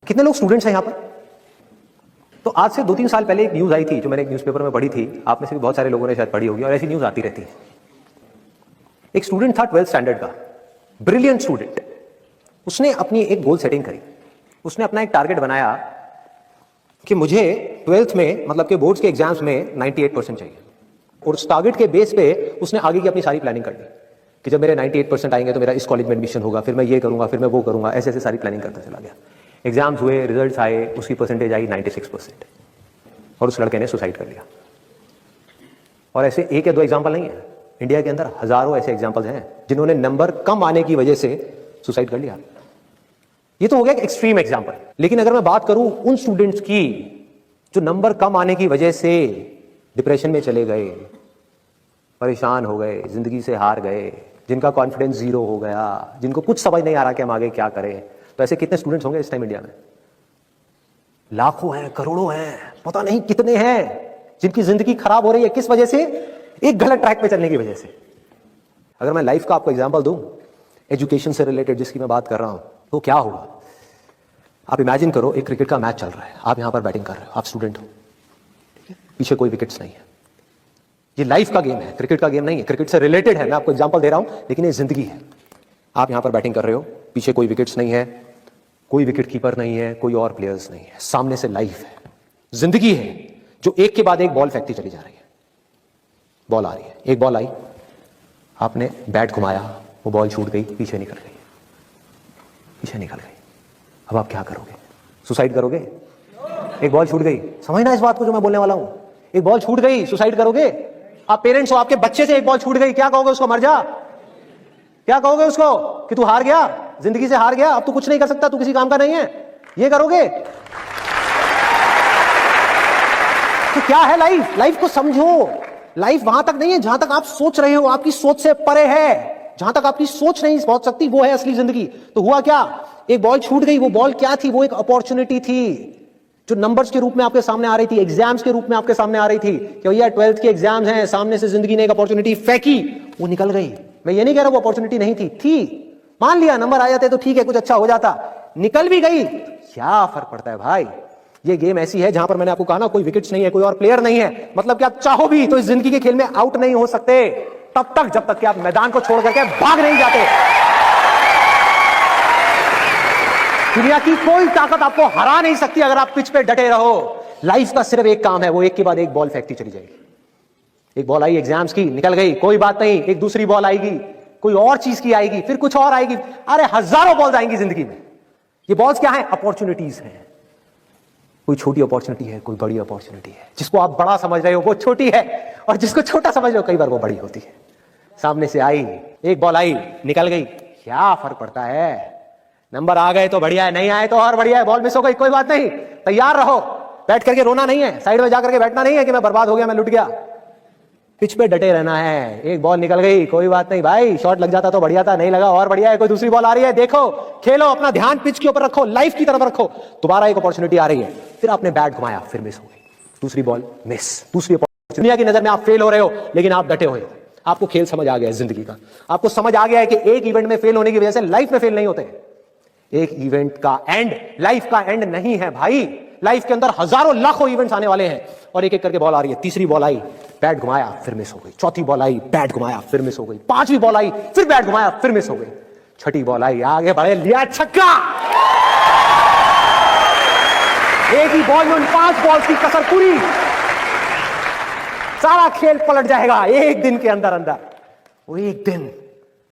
कितने लोग स्टूडेंट्स हैं यहां पर? तो आज से 2-3 साल पहले एक न्यूज आई थी जो मैंने एक न्यूज़पेपर में पढ़ी थी, आप में से भी बहुत सारे लोगों ने शायद पढ़ी होगी, और ऐसी न्यूज आती रहती है। एक स्टूडेंट था 12th स्टैंडर्ड का, ब्रिलियंट स्टूडेंट। उसने अपनी एक गोल सेटिंग करी, उसने अपना एक टारगेट बनाया कि मुझे 12th में मतलब कि बोर्ड्स के एग्जाम्स में 98% चाहिए, और उस टारगेट के बेस पे उसने आगे की अपनी सारी प्लानिंग कर ली कि जब मेरे 98% आएंगे तो मेरा इस कॉलेज में एडमिशन होगा, फिर मैं ये करूंगा, फिर मैं वो करूंगा, ऐसे ऐसे सारी प्लानिंग करता चला गया। एग्जाम्स हुए, रिजल्ट्स आए, उसकी परसेंटेज आई 96%, और उस लड़के ने सुसाइड कर लिया। और ऐसे एक या दो एग्जाम्पल नहीं है, इंडिया के अंदर हजारों ऐसे एग्जाम्पल्स हैं जिन्होंने नंबर कम आने की वजह से सुसाइड कर लिया। ये तो हो गया एक एक्सट्रीम एग्जाम्पल। लेकिन अगर मैं बात करूं उन स्टूडेंट्स की जो नंबर कम आने की वजह से डिप्रेशन में चले गए, परेशान हो गए, जिंदगी से हार गए, जिनका कॉन्फिडेंस जीरो हो गया, जिनको कुछ समझ नहीं आ रहा कि हम आगे क्या करें, तो ऐसे कितने स्टूडेंट्स होंगे इस टाइम इंडिया में? लाखों हैं, करोड़ों हैं, पता नहीं कितने हैं जिनकी जिंदगी खराब हो रही है। किस वजह से? एक गलत ट्रैक पे चलने की वजह से। अगर मैं लाइफ का आपको एग्जांपल दूं, एजुकेशन से रिलेटेड जिसकी मैं बात कर रहा हूं, तो क्या होगा? आप इमेजिन करो एक क्रिकेट का मैच चल रहा है, आप यहां पर बैटिंग कर रहे हो, आप स्टूडेंट हो, ठीक है? पीछे कोई विकेट्स नहीं है। ये लाइफ का गेम है, क्रिकेट का गेम नहीं है, क्रिकेट से रिलेटेड है, मैं आपको एग्जांपल दे रहा हूं, लेकिन ये जिंदगी है। आप यहां पर बैटिंग कर रहे हो, पीछे कोई विकेट्स नहीं है, कोई विकेट कीपर नहीं है, कोई और प्लेयर्स नहीं है, सामने से लाइफ है, जिंदगी है जो एक के बाद एक बॉल फेंकती चली जा रही है। बॉल आ रही है, एक बॉल आई, आपने बैट घुमाया, वो बॉल छूट गई, पीछे निकल गई, पीछे निकल गई। अब आप क्या करोगे? सुसाइड करोगे? एक बॉल छूट गई, समझना इस बात को जो मैं बोलने वाला हूं। एक बॉल छूट गई, सुसाइड करोगे? आप पेरेंट्स हो, आपके बच्चे से एक बॉल छूट गई, क्या कहोगे उसको? मर जा? क्या कहोगे उसको कि तू हार गया, जिंदगी से हार गया, अब तू कुछ नहीं कर सकता, तू किसी काम का नहीं है? ये करोगे? तो क्या है लाइफ? लाइफ को समझो। लाइफ वहां तक नहीं है जहां तक आप सोच रहे हो, आपकी सोच से परे है। जहां तक आपकी सोच नहीं पहुंच सकती वो है असली जिंदगी। तो हुआ क्या? एक बॉल छूट गई, वो बॉल क्या थी? वो एक अपॉर्चुनिटी थी जो नंबर्स के रूप में आपके सामने आ रही थी, एग्जाम्स के रूप में आपके सामने आ रही थी कि भैया 12th के एग्जाम्स हैं, सामने से जिंदगी ने एक अपॉर्चुनिटी फेंकी, वो निकल गई। मैं ये नहीं कह रहा वो अपॉर्चुनिटी नहीं थी, मान लिया नंबर आ जाते तो ठीक है, कुछ अच्छा हो जाता, निकल भी गई, क्या फर्क पड़ता है भाई? ये गेम ऐसी है जहां पर मैंने आपको कहा ना, कोई विकेट्स नहीं है, कोई और प्लेयर नहीं है, मतलब कि आप चाहो भी तो इस जिंदगी के खेल में आउट नहीं हो सकते तब तक जब तक कि आप मैदान को छोड़ करके भाग नहीं जाते। दुनिया की कोई ताकत आपको हरा नहीं सकती अगर आप पिच पे डटे रहो। लाइफ का सिर्फ एक काम है, वो एक के बाद एक बॉल फेंकती चली जाएगी। एक बॉल आई एग्जाम्स की, निकल गई, कोई बात नहीं, एक दूसरी बॉल आएगी, कोई और चीज की आएगी, फिर कुछ और आएगी, अरे हजारों बॉल्स आएंगी जिंदगी में। ये बॉल्स क्या है? अपॉर्चुनिटीज हैं। कोई छोटी अपॉर्चुनिटी है, कोई बड़ी अपॉर्चुनिटी है। जिसको आप बड़ा समझ रहे हो वो छोटी है, और जिसको छोटा समझ रहे हो कई बार वो बड़ी होती है। सामने से आई, एक बॉल आई, निकल गई, क्या फर्क पड़ता है? नंबर आ गए तो बढ़िया है, नहीं आए तो और बढ़िया है, बॉल मिस हो गई, कोई बात नहीं, तैयार रहो, बैठ करके रोना नहीं है, साइड में जाकर के बैठना नहीं है कि मैं बर्बाद हो गया, मैं लुट गया। पिच पे डटे रहना है। एक बॉल निकल गई, कोई बात नहीं भाई, शॉट लग जाता तो बढ़िया था, नहीं लगा और बढ़िया है, कोई दूसरी बॉल आ रही है, देखो, खेलो, अपना ध्यान पिच के ऊपर रखो, लाइफ की तरफ रखो। दोबारा एक अपॉर्चुनिटी आ रही है, फिर आपने बैट घुमाया, फिर मिस हो गई, दूसरी बॉल मिस, दूसरी अपॉर्चुनिटी। दुनिया की नजर में आप फेल हो रहे हो, लेकिन आप डटे हुए हो। आपको खेल समझ आ गया है जिंदगी का, आपको समझ आ गया है कि एक इवेंट में फेल होने की वजह से लाइफ में फेल नहीं होते। एक इवेंट का एंड लाइफ का एंड नहीं है भाई। लाइफ के अंदर हजारों लाखों इवेंट्स आने वाले हैं, और एक एक करके बॉल आ रही है। तीसरी बॉल आई, बैट घुमाया, फिर मिस हो गई। चौथी बॉल आई, बैट घुमाया, फिर मिस हो गई। पांचवी बॉल आई, फिर बैट घुमाया, फिर मिस हो गई। छठी बॉल आई, आगे बढ़े, लिया छक्का। एक ही बॉल में उन 5 बॉल्स की कसर पूरी, सारा खेल पलट जाएगा एक दिन के अंदर अंदर। वो एक दिन